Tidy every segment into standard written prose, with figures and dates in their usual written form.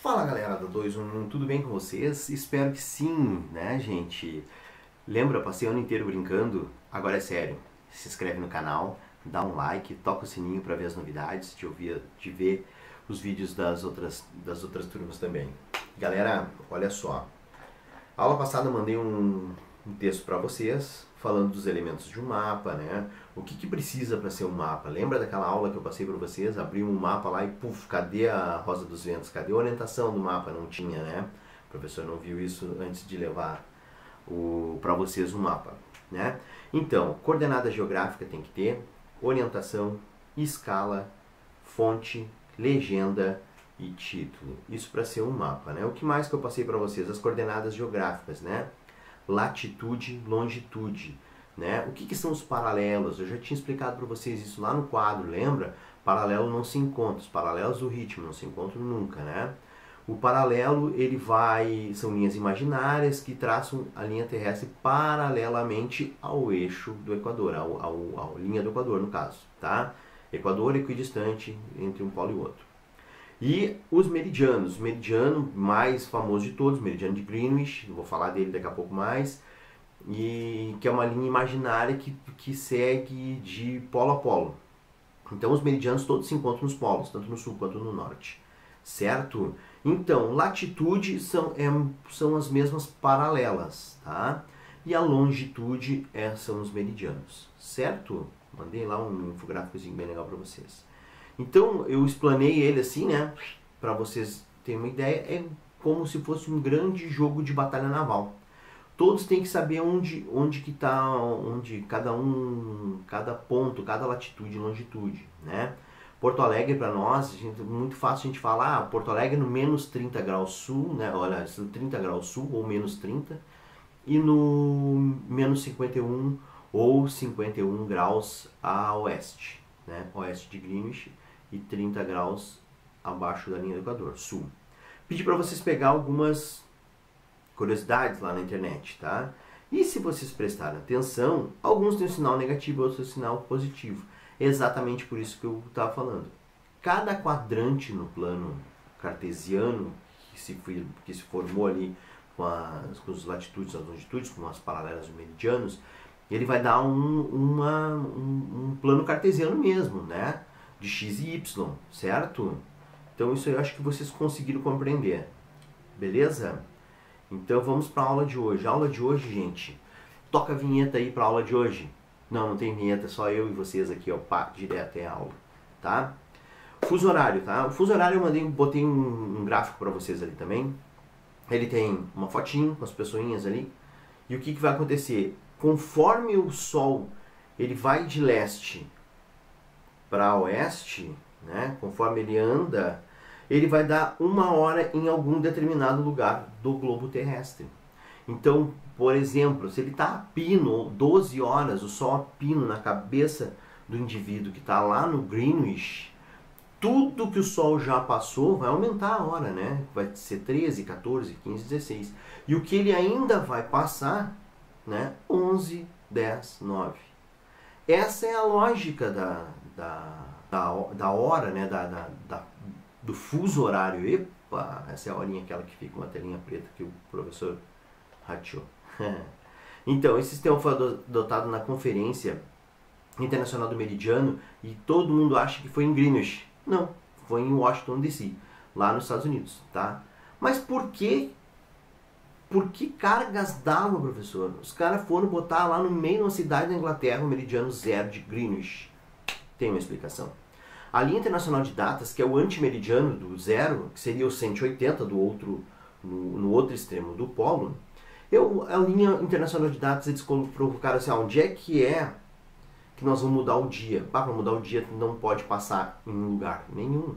Fala galera da 211, tudo bem com vocês? Espero que sim, né gente? Lembra, passei o ano inteiro brincando? Agora é sério. Se inscreve no canal, dá um like, toca o sininho para ver as novidades, de ver os vídeos das outras turmas também. Galera, olha só. A aula passada eu mandei um texto para vocês falando dos elementos de um mapa, né? O que precisa para ser um mapa? Lembra daquela aula que eu passei para vocês? Abrimos um mapa lá e puf, cadê a Rosa dos Ventos? Cadê a orientação do mapa? Não tinha, né? O professor não viu isso antes de levar para vocês um mapa, né? Então, coordenada geográfica tem que ter, orientação, escala, fonte, legenda e título. Isso para ser um mapa, né? O que mais que eu passei para vocês? As coordenadas geográficas, né? Latitude, longitude, né? O que são os paralelos? Eu já tinha explicado para vocês isso lá no quadro, lembra? Paralelo não se encontra, os paralelos do ritmo não se encontram nunca, né? O paralelo, são linhas imaginárias que traçam a linha terrestre paralelamente ao eixo do Equador, à linha do Equador no caso, tá? Equador equidistante entre um polo e outro. E os meridianos, o meridiano mais famoso de todos, o meridiano de Greenwich, vou falar dele daqui a pouco mais, e que é uma linha imaginária que segue de polo a polo. Então os meridianos todos se encontram nos polos, tanto no sul quanto no norte, certo? Então, latitude são as mesmas paralelas, tá? E a longitude são os meridianos, certo? Mandei lá um infográficozinho bem legal para vocês. Então, eu explanei ele assim, né? Para vocês terem uma ideia, é como se fosse um grande jogo de batalha naval. Todos têm que saber onde que está, cada ponto, cada latitude e longitude, né? Porto Alegre para nós, muito fácil a gente falar, Porto Alegre no menos 30 graus sul, né? Olha, 30 graus sul ou menos 30, e no menos 51 ou 51 graus a oeste, né? Oeste de Greenwich e 30 graus abaixo da linha do Equador, sul. Pedi para vocês pegar algumas curiosidades lá na internet, tá? E se vocês prestarem atenção, alguns têm um sinal negativo, outros têm um sinal positivo. É exatamente por isso que eu estava falando. Cada quadrante no plano cartesiano, que se formou ali com as latitudes, as longitudes, com as paralelas dos meridianos, ele vai dar um plano cartesiano mesmo, né? De x e y, certo? Então isso eu acho que vocês conseguiram compreender. Beleza? Então vamos para a aula de hoje. A aula de hoje, gente, toca a vinheta aí para a aula de hoje. Não tem vinheta, só eu e vocês aqui, ó, pá, direto é a aula, tá? Fuso horário, tá? O fuso horário eu botei um gráfico para vocês ali também. Ele tem uma fotinho com as pessoinhas ali. E o que vai acontecer? Conforme o Sol ele vai de leste para oeste, né? Conforme ele anda, ele vai dar 1 hora em algum determinado lugar do globo terrestre. Então, por exemplo, se ele está a pino, 12 horas, o Sol a pino na cabeça do indivíduo que está lá no Greenwich, tudo que o Sol já passou vai aumentar a hora, né? Vai ser 13, 14, 15, 16. E o que ele ainda vai passar, né? 11, 10, 9. Essa é a lógica da hora, né? Do fuso horário. Epa, essa é a horinha aquela que fica uma telinha preta que o professor rateou. Então, esse sistema foi adotado na Conferência Internacional do Meridiano e todo mundo acha que foi em Greenwich. Não, foi em Washington DC, lá nos Estados Unidos, tá? Mas por que cargas d'água, professor? Os caras foram botar lá no meio de uma cidade da Inglaterra o meridiano zero de Greenwich. Tem uma explicação. A linha internacional de datas, que é o antimeridiano do zero, que seria o 180 no outro extremo do polo, a linha internacional de datas, eles colocaram assim, onde é que nós vamos mudar o dia? Para mudar o dia não pode passar em lugar nenhum.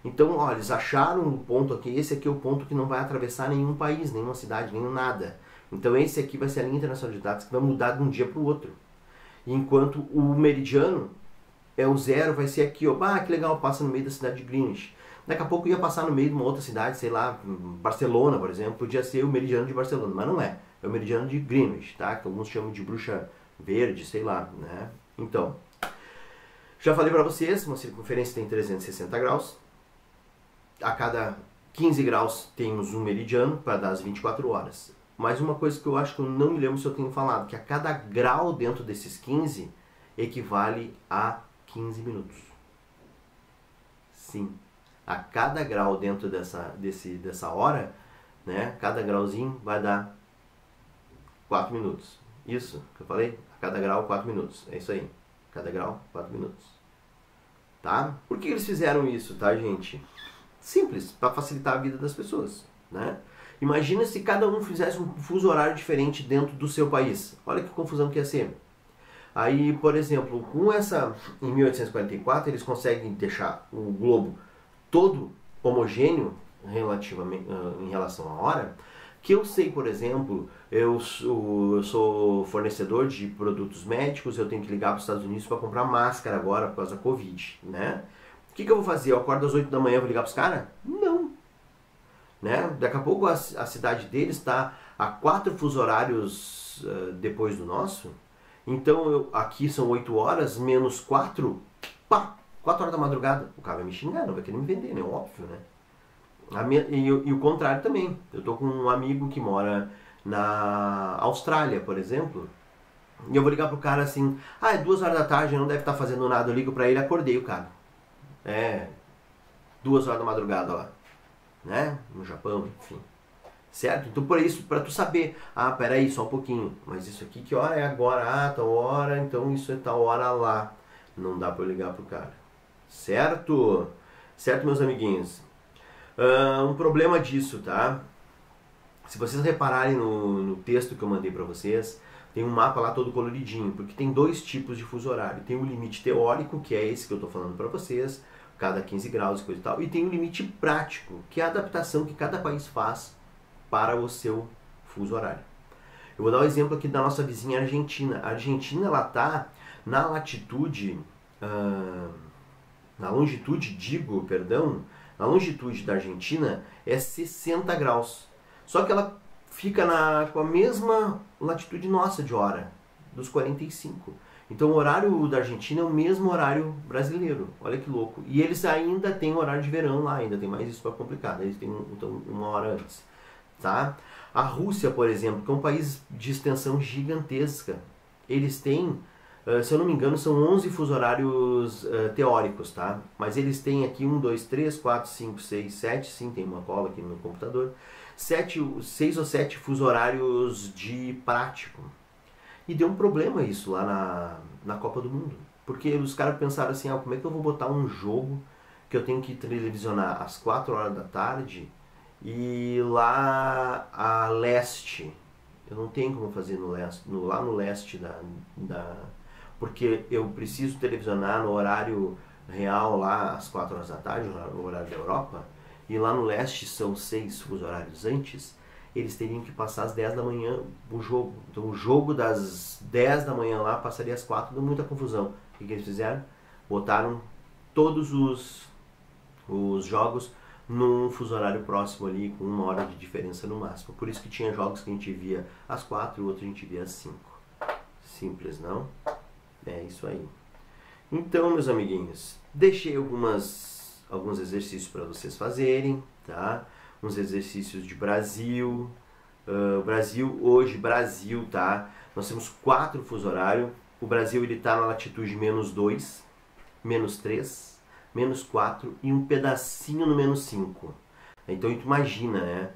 Então, ó, eles acharam o ponto aqui, esse aqui é o ponto que não vai atravessar nenhum país, nenhuma cidade, nenhum nada. Então esse aqui vai ser a linha internacional de datas que vai mudar de um dia para o outro. Enquanto o meridiano o zero, vai ser aqui, ó, que legal, passa no meio da cidade de Greenwich. Daqui a pouco ia passar no meio de uma outra cidade, sei lá, Barcelona, por exemplo, podia ser o meridiano de Barcelona, mas não é. É o meridiano de Greenwich, tá? Que alguns chamam de bruxa verde, sei lá, né? Então, já falei para vocês, uma circunferência tem 360 graus. A cada 15 graus temos um meridiano para dar as 24 horas. Mas uma coisa que eu acho que eu não me lembro se eu tenho falado, que a cada grau dentro desses 15 equivale a 15 minutos. Sim, a cada grau dentro dessa hora, né, cada grauzinho vai dar 4 minutos. Isso que eu falei? A cada grau 4 minutos. É isso aí. Cada grau 4 minutos. Tá? Por que eles fizeram isso, tá, gente? Simples, para facilitar a vida das pessoas, né? Imagina se cada um fizesse um fuso horário diferente dentro do seu país. Olha que confusão que ia ser. Aí, por exemplo, com em 1844, eles conseguem deixar o globo todo homogêneo relativamente em relação à hora, que eu sei, por exemplo, eu sou fornecedor de produtos médicos, eu tenho que ligar para os Estados Unidos para comprar máscara agora por causa da Covid, né? O que eu vou fazer? Eu acordo às 8 da manhã e vou ligar para os caras? Não. Né? Daqui a pouco a cidade deles está a 4 fusos horários depois do nosso. Então aqui são 8 horas menos 4, pá, 4 horas da madrugada. O cara vai me xingar, não vai querer me vender, né? Óbvio, né? E o contrário também. Eu tô com um amigo que mora na Austrália, por exemplo, e eu vou ligar pro cara assim, é 2 horas da tarde, não deve estar fazendo nada. Eu ligo pra ele, acordei o cara. 2 horas da madrugada lá, né? No Japão, enfim. Certo? Então por isso, para tu saber, peraí, só um pouquinho, mas isso aqui que hora é agora? Tal hora, então isso é tal hora lá. Não dá para eu ligar pro cara. Certo? Certo, meus amiguinhos? Um problema disso, tá? Se vocês repararem no texto que eu mandei para vocês, tem um mapa lá todo coloridinho, porque tem 2 tipos de fuso horário. Tem o limite teórico, que é esse que eu estou falando para vocês, cada 15 graus e coisa e tal, e tem o limite prático, que é a adaptação que cada país faz para o seu fuso horário. Eu vou dar um exemplo aqui da nossa vizinha Argentina. A Argentina, ela está na latitude, na longitude da Argentina é 60 graus. Só que ela fica com a mesma latitude nossa de hora, dos 45. Então o horário da Argentina é o mesmo horário brasileiro. Olha que louco. E eles ainda têm horário de verão lá, ainda tem mais isso para complicar. Eles têm então 1 hora antes. Tá? A Rússia, por exemplo, que é um país de extensão gigantesca, eles têm, se eu não me engano, são 11 fusos horários teóricos, tá? Mas eles têm aqui 1, 2, 3, 4, 5, 6, 7, sim, tem uma cola aqui no meu computador, 6 ou 7 fusos horários de prático. E deu um problema isso lá na Copa do Mundo, porque os caras pensaram assim, como é que eu vou botar um jogo que eu tenho que televisionar às 4 horas da tarde e lá a leste, eu não tenho como fazer lá no leste porque eu preciso televisionar no horário real lá às 4 horas da tarde, no horário da Europa, e lá no leste são 6 fusos horários antes, eles teriam que passar às 10 da manhã o jogo. Então o jogo das 10 da manhã lá passaria às 4, deu muita confusão. O que eles fizeram? Botaram todos os jogos num fuso horário próximo ali, com 1 hora de diferença no máximo. Por isso que tinha jogos que a gente via às 4 e outros a gente via às 5. Simples, não? É isso aí. Então, meus amiguinhos, deixei alguns exercícios para vocês fazerem, tá? Uns exercícios de Brasil. Brasil, tá? Nós temos 4 fuso horários. O Brasil ele está na latitude -2, -3, -4 e um pedacinho no -5. Então tu imagina, né?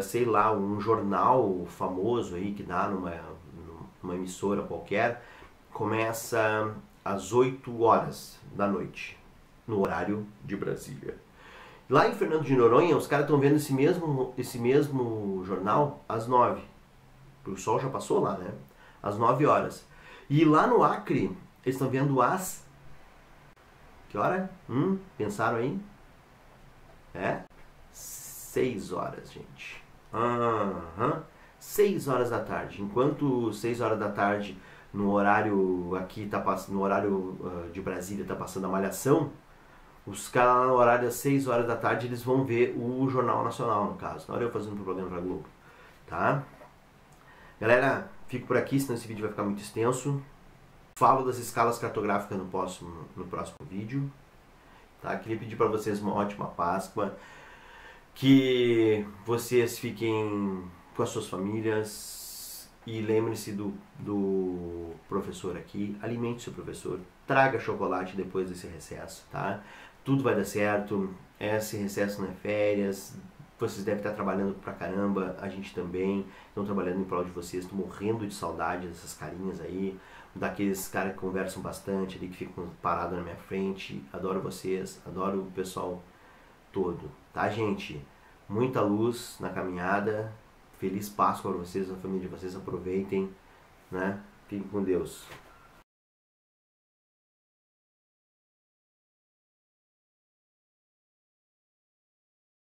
Sei lá, um jornal famoso aí que dá numa emissora qualquer, começa às 8 horas da noite, no horário de Brasília. Lá em Fernando de Noronha, os caras estão vendo esse mesmo jornal às 9. O sol já passou lá, né? Às 9 horas. E lá no Acre, eles estão vendo às... Que hora? Pensaram aí? 6 horas, gente. 6 horas da tarde. Enquanto 6 horas da tarde no horário aqui no horário de Brasília tá passando a Malhação, os caras no horário das 6 horas da tarde eles vão ver o Jornal Nacional, no caso. Na hora eu fazendo propaganda pra Globo, tá? Galera, fico por aqui, senão esse vídeo vai ficar muito extenso. Falo das escalas cartográficas no próximo vídeo, tá? Queria pedir para vocês uma ótima Páscoa. Que vocês fiquem com as suas famílias e lembre-se do professor aqui, alimente seu professor, traga chocolate depois desse recesso, tá? Tudo vai dar certo, esse recesso não é férias, vocês devem estar trabalhando pra caramba, a gente também, estão trabalhando em prol de vocês, estou morrendo de saudade dessas carinhas aí, daqueles caras que conversam bastante ali, que ficam parados na minha frente, adoro vocês, adoro o pessoal todo, tá, gente? Muita luz na caminhada, feliz Páscoa para vocês, a família de vocês, aproveitem, né? Fiquem com Deus.